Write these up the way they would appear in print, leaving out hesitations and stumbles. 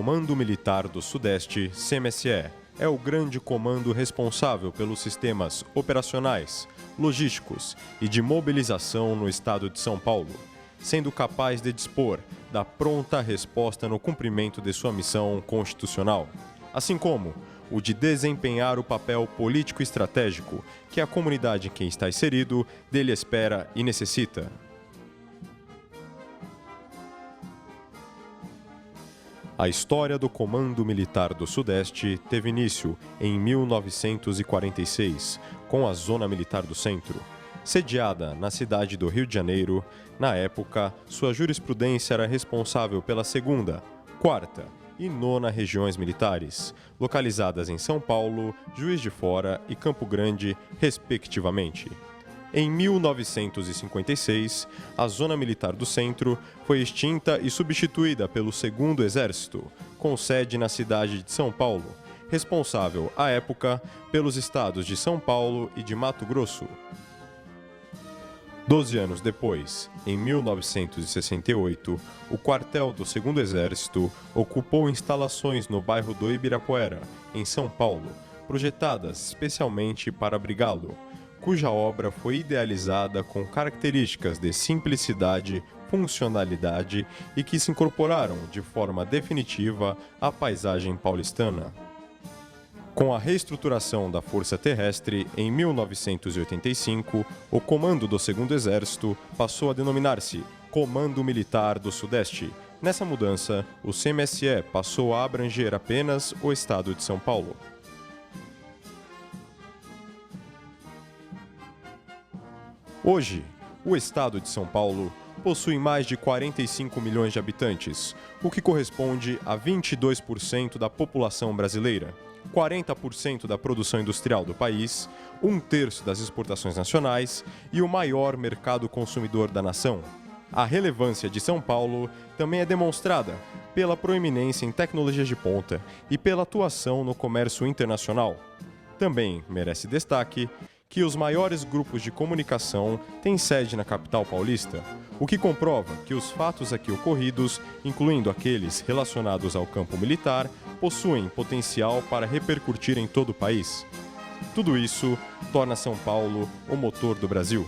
Comando Militar do Sudeste, CMSE, é o grande comando responsável pelos sistemas operacionais, logísticos e de mobilização no estado de São Paulo, sendo capaz de dispor da pronta resposta no cumprimento de sua missão constitucional, assim como o de desempenhar o papel político-estratégico que a comunidade em quem está inserido dele espera e necessita. A história do Comando Militar do Sudeste teve início em 1946, com a Zona Militar do Centro. Sediada na cidade do Rio de Janeiro, na época, sua jurisprudência era responsável pela 2ª, 4ª e 9ª regiões militares, localizadas em São Paulo, Juiz de Fora e Campo Grande, respectivamente. Em 1956, a Zona Militar do Centro foi extinta e substituída pelo 2º Exército, com sede na cidade de São Paulo, responsável, à época, pelos estados de São Paulo e de Mato Grosso. 12 anos depois, em 1968, o quartel do 2º Exército ocupou instalações no bairro do Ibirapuera, em São Paulo, projetadas especialmente para abrigá-lo, cuja obra foi idealizada com características de simplicidade, funcionalidade e que se incorporaram de forma definitiva à paisagem paulistana. Com a reestruturação da Força Terrestre, em 1985, o comando do 2º Exército passou a denominar-se Comando Militar do Sudeste. Nessa mudança, o CMSE passou a abranger apenas o estado de São Paulo. Hoje, o estado de São Paulo possui mais de 45 milhões de habitantes, o que corresponde a 22% da população brasileira, 40% da produção industrial do país, 1/3 das exportações nacionais e o maior mercado consumidor da nação. A relevância de São Paulo também é demonstrada pela proeminência em tecnologias de ponta e pela atuação no comércio internacional. Também merece destaque que os maiores grupos de comunicação têm sede na capital paulista, o que comprova que os fatos aqui ocorridos, incluindo aqueles relacionados ao campo militar, possuem potencial para repercutir em todo o país. Tudo isso torna São Paulo o motor do Brasil.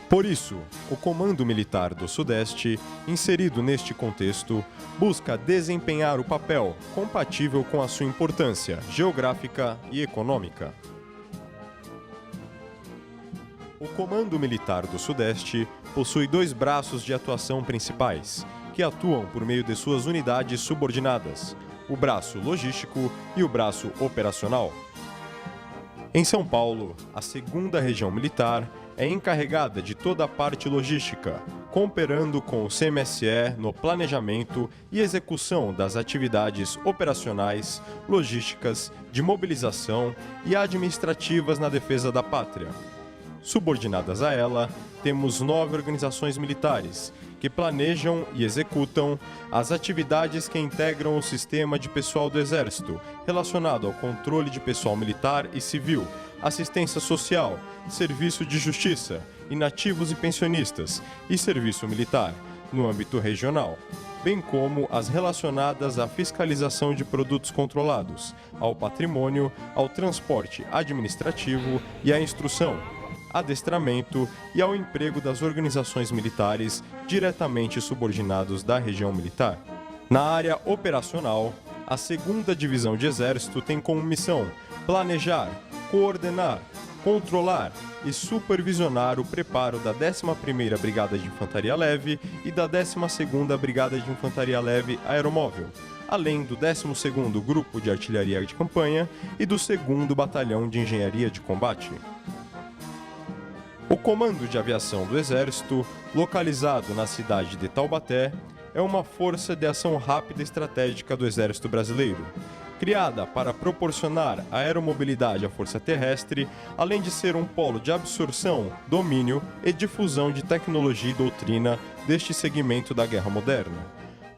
Por isso, o Comando Militar do Sudeste, inserido neste contexto, busca desempenhar o papel compatível com a sua importância geográfica e econômica. O Comando Militar do Sudeste possui 2 braços de atuação principais, que atuam por meio de suas unidades subordinadas, o braço logístico e o braço operacional. Em São Paulo, a 2ª Região Militar é encarregada de toda a parte logística, cooperando com o CMSE no planejamento e execução das atividades operacionais, logísticas, de mobilização e administrativas na defesa da pátria. Subordinadas a ela, temos 9 organizações militares, que planejam e executam as atividades que integram o sistema de pessoal do Exército, relacionado ao controle de pessoal militar e civil, assistência social, serviço de justiça, inativos e pensionistas e serviço militar, no âmbito regional, bem como as relacionadas à fiscalização de produtos controlados, ao patrimônio, ao transporte administrativo e à instrução, adestramento e ao emprego das organizações militares diretamente subordinados da região militar. Na área operacional, a 2ª Divisão de Exército tem como missão planejar, coordenar, controlar e supervisionar o preparo da 11ª Brigada de Infantaria Leve e da 12ª Brigada de Infantaria Leve Aeromóvel, além do 12º Grupo de Artilharia de Campanha e do 2º Batalhão de Engenharia de Combate. O Comando de Aviação do Exército, localizado na cidade de Taubaté, é uma força de ação rápida e estratégica do Exército Brasileiro, criada para proporcionar aeromobilidade à força terrestre, além de ser um polo de absorção, domínio e difusão de tecnologia e doutrina deste segmento da guerra moderna.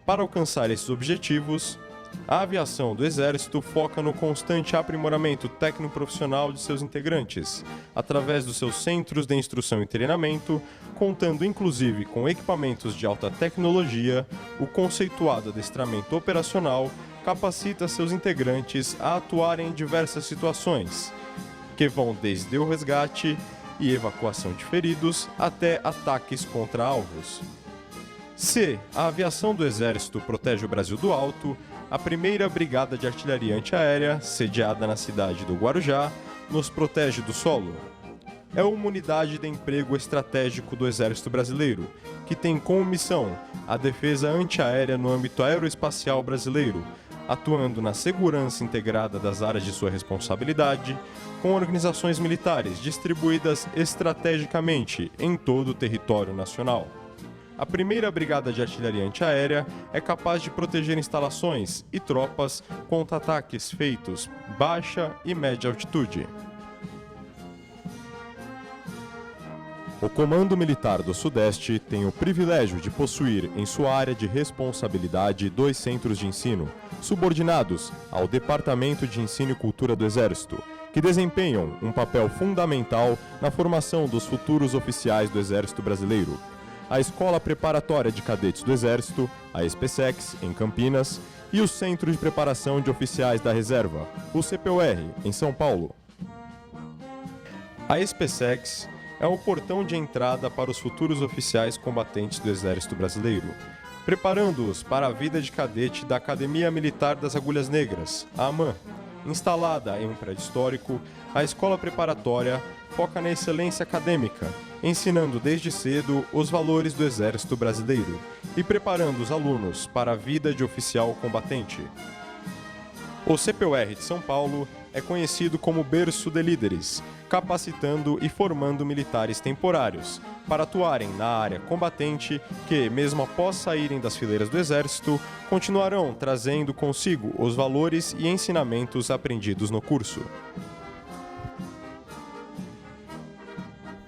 Para alcançar esses objetivos, A aviação do Exército foca no constante aprimoramento técnico-profissional de seus integrantes, através dos seus centros de instrução e treinamento, contando inclusive com equipamentos de alta tecnologia. O conceituado adestramento operacional capacita seus integrantes a atuarem em diversas situações, que vão desde o resgate e evacuação de feridos até ataques contra alvos. Se a aviação do Exército protege o Brasil do alto, a 1ª Brigada de Artilharia Antiaérea, sediada na cidade do Guarujá, nos protege do solo. É uma unidade de emprego estratégico do Exército Brasileiro, que tem como missão a defesa antiaérea no âmbito aeroespacial brasileiro, atuando na segurança integrada das áreas de sua responsabilidade, com organizações militares distribuídas estrategicamente em todo o território nacional. A 1ª Brigada de Artilharia Antiaérea é capaz de proteger instalações e tropas contra ataques feitos baixa e média altitude. O Comando Militar do Sudeste tem o privilégio de possuir em sua área de responsabilidade 2 centros de ensino, subordinados ao Departamento de Ensino e Cultura do Exército, que desempenham um papel fundamental na formação dos futuros oficiais do Exército Brasileiro. A Escola Preparatória de Cadetes do Exército, a ESPECEX, em Campinas, e o Centro de Preparação de Oficiais da Reserva, o CPOR, em São Paulo. A ESPECEX é o portão de entrada para os futuros oficiais combatentes do Exército Brasileiro, preparando-os para a vida de cadete da Academia Militar das Agulhas Negras, a AMAN. Instalada em um prédio histórico, a escola preparatória foca na excelência acadêmica, ensinando desde cedo os valores do Exército Brasileiro e preparando os alunos para a vida de oficial combatente. O CPOR de São Paulo é conhecido como berço de líderes, capacitando e formando militares temporários para atuarem na área combatente que, mesmo após saírem das fileiras do Exército, continuarão trazendo consigo os valores e ensinamentos aprendidos no curso.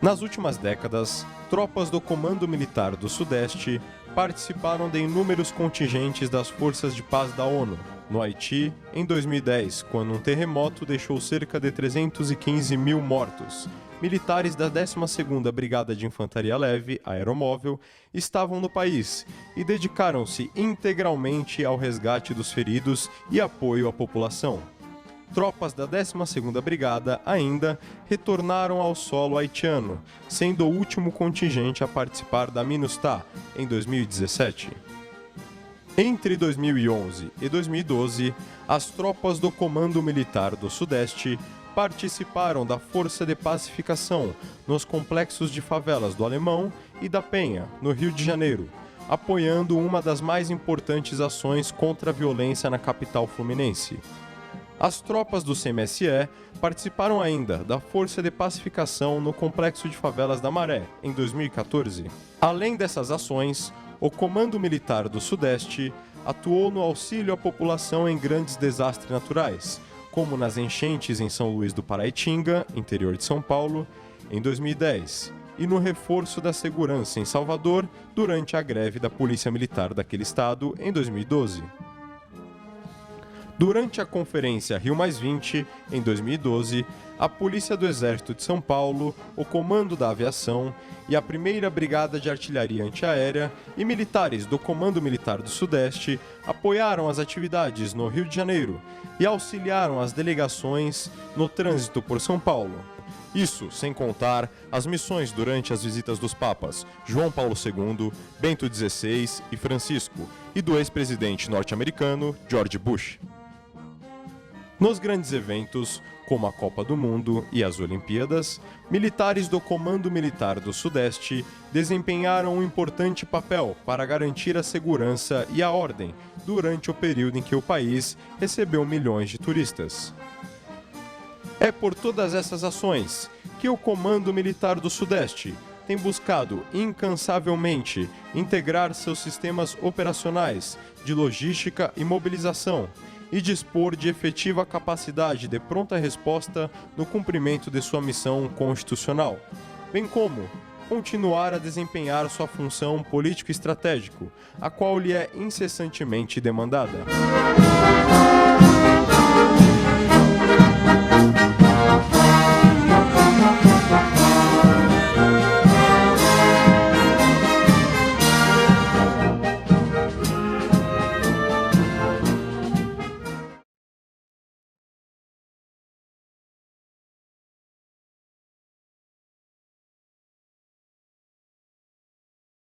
Nas últimas décadas, tropas do Comando Militar do Sudeste participaram de inúmeros contingentes das Forças de Paz da ONU, no Haiti, em 2010, quando um terremoto deixou cerca de 315 mil mortos. Militares da 12ª Brigada de Infantaria Leve, Aeromóvel, estavam no país e dedicaram-se integralmente ao resgate dos feridos e apoio à população. Tropas da 12ª Brigada ainda retornaram ao solo haitiano, sendo o último contingente a participar da MINUSTAH, em 2017. Entre 2011 e 2012, as tropas do Comando Militar do Sudeste participaram da Força de Pacificação nos complexos de favelas do Alemão e da Penha, no Rio de Janeiro, apoiando uma das mais importantes ações contra a violência na capital fluminense. As tropas do CMSE participaram ainda da Força de Pacificação no Complexo de Favelas da Maré, em 2014. Além dessas ações, o Comando Militar do Sudeste atuou no auxílio à população em grandes desastres naturais, como nas enchentes em São Luís do Paraitinga, interior de São Paulo, em 2010, e no reforço da segurança em Salvador durante a greve da Polícia Militar daquele estado, em 2012. Durante a Conferência Rio+20, em 2012, a Polícia do Exército de São Paulo, o Comando da Aviação e a 1ª Brigada de Artilharia Antiaérea e militares do Comando Militar do Sudeste apoiaram as atividades no Rio de Janeiro e auxiliaram as delegações no trânsito por São Paulo. Isso sem contar as missões durante as visitas dos papas João Paulo II, Bento XVI e Francisco e do ex-presidente norte-americano George Bush. Nos grandes eventos, como a Copa do Mundo e as Olimpíadas, militares do Comando Militar do Sudeste desempenharam um importante papel para garantir a segurança e a ordem durante o período em que o país recebeu milhões de turistas. É por todas essas ações que o Comando Militar do Sudeste tem buscado incansavelmente integrar seus sistemas operacionais de logística e mobilização e dispor de efetiva capacidade de pronta resposta no cumprimento de sua missão constitucional, bem como continuar a desempenhar sua função político-estratégico, a qual lhe é incessantemente demandada.